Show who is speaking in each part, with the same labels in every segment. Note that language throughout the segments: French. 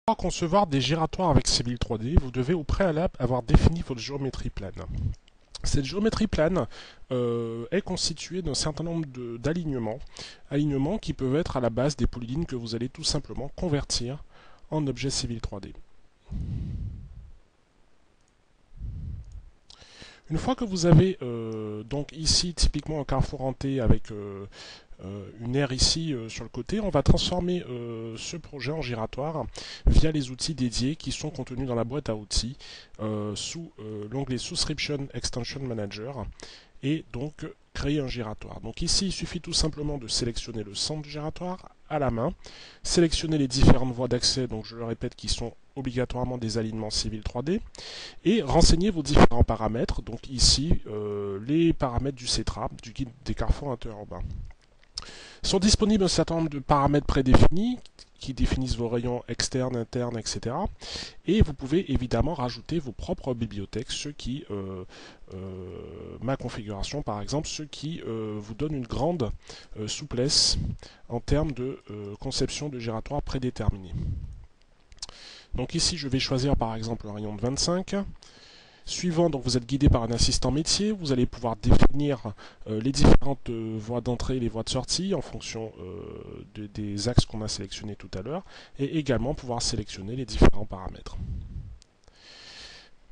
Speaker 1: Pour concevoir des giratoires avec Civil 3D, vous devez au préalable avoir défini votre géométrie plane. Cette géométrie plane est constituée d'un certain nombre d'alignements, alignements qui peuvent être à la base des polylignes que vous allez tout simplement convertir en objets Civil 3D. Une fois que vous avez donc ici typiquement un carrefour en T avec une aire ici sur le côté, on va transformer ce projet en giratoire via les outils dédiés qui sont contenus dans la boîte à outils sous l'onglet Subscription Extension Manager et donc créer un giratoire. Donc ici il suffit tout simplement de sélectionner le centre du giratoire à la main, sélectionner les différentes voies d'accès, donc je le répète qui sont obligatoirement des alignements Civil 3D, et renseigner vos différents paramètres, donc ici les paramètres du CETRA, du guide des carrefours interurbains. Sont disponibles un certain nombre de paramètres prédéfinis qui définissent vos rayons externes, internes, etc. Et vous pouvez évidemment rajouter vos propres bibliothèques, ceux qui, ma configuration par exemple, ceux qui vous donnent une grande souplesse en termes de conception de giratoires prédéterminés. Donc ici je vais choisir par exemple un rayon de 25. Suivant, donc vous êtes guidé par un assistant métier, vous allez pouvoir définir les différentes voies d'entrée et les voies de sortie en fonction des axes qu'on a sélectionnés tout à l'heure, et également pouvoir sélectionner les différents paramètres.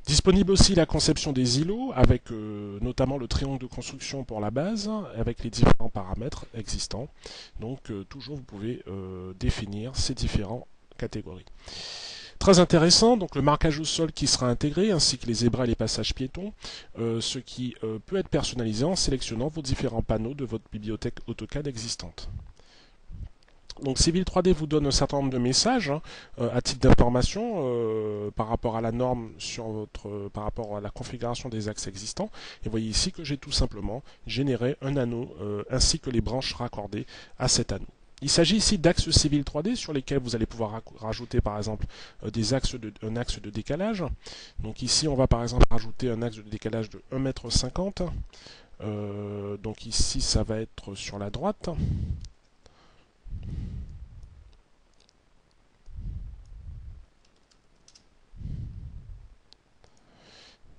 Speaker 1: Disponible aussi la conception des îlots avec notamment le triangle de construction pour la base avec les différents paramètres existants. Donc toujours vous pouvez définir ces différentes catégories. Très intéressant, donc le marquage au sol qui sera intégré, ainsi que les zébras et les passages piétons, ce qui peut être personnalisé en sélectionnant vos différents panneaux de votre bibliothèque AutoCAD existante. Donc Civil 3D vous donne un certain nombre de messages à titre d'information par rapport à la norme par rapport à la configuration des axes existants. Et vous voyez ici que j'ai tout simplement généré un anneau ainsi que les branches raccordées à cet anneau. Il s'agit ici d'axes Civil 3D sur lesquels vous allez pouvoir rajouter par exemple un axe de décalage. Donc ici on va par exemple rajouter un axe de décalage de 1,50 m. Donc ici ça va être sur la droite.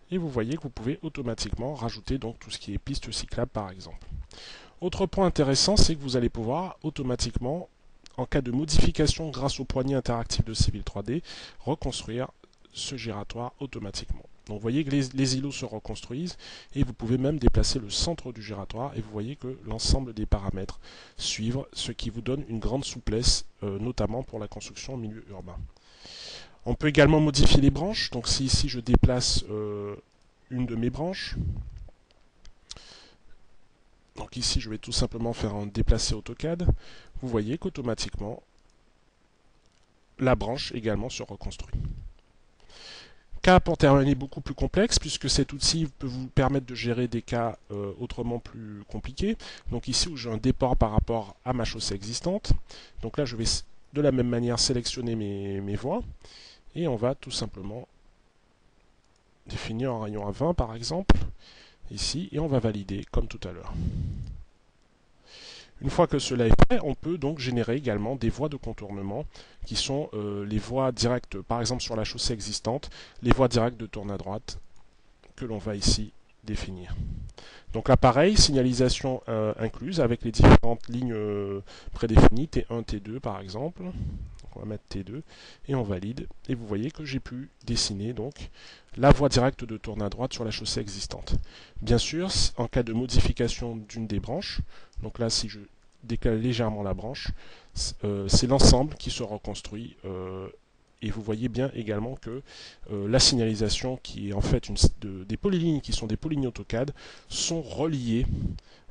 Speaker 1: Et vous voyez que vous pouvez automatiquement rajouter donc tout ce qui est piste cyclable par exemple. Autre point intéressant, c'est que vous allez pouvoir automatiquement, en cas de modification grâce au poignet interactif de Civil 3D, reconstruire ce giratoire automatiquement. Donc vous voyez que les îlots se reconstruisent et vous pouvez même déplacer le centre du giratoire et vous voyez que l'ensemble des paramètres suivent, ce qui vous donne une grande souplesse, notamment pour la construction en milieu urbain. On peut également modifier les branches, donc si ici je déplace une de mes branches, donc ici je vais tout simplement faire un déplacer AutoCAD, vous voyez qu'automatiquement la branche également se reconstruit. Cas pour terminer beaucoup plus complexe, puisque cet outil peut vous permettre de gérer des cas autrement plus compliqués. Donc ici où j'ai un déport par rapport à ma chaussée existante, donc là je vais de la même manière sélectionner mes voies, et on va tout simplement définir un rayon à 20 par exemple, ici, et on va valider comme tout à l'heure. Une fois que cela est fait, on peut donc générer également des voies de contournement qui sont les voies directes, par exemple sur la chaussée existante, les voies directes de tourne à droite que l'on va ici définir. Donc là pareil, signalisation incluse avec les différentes lignes prédéfinies, T1, T2 par exemple. Donc on va mettre T2 et on valide. Et vous voyez que j'ai pu dessiner donc la voie directe de tourne à droite sur la chaussée existante. Bien sûr, en cas de modification d'une des branches, donc là si je décale légèrement la branche, c'est l'ensemble qui se reconstruit. Et vous voyez bien également que la signalisation qui est en fait des polylignes qui sont des polylignes AutoCAD sont reliées.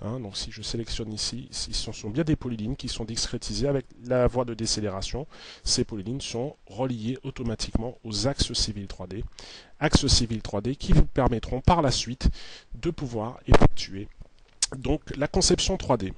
Speaker 1: Donc si je sélectionne ici, ce sont bien des polylignes qui sont discrétisées avec la voie de décélération. Ces polylignes sont reliées automatiquement aux axes Civil 3D. Axes Civil 3D qui vous permettront par la suite de pouvoir effectuer donc la conception 3D.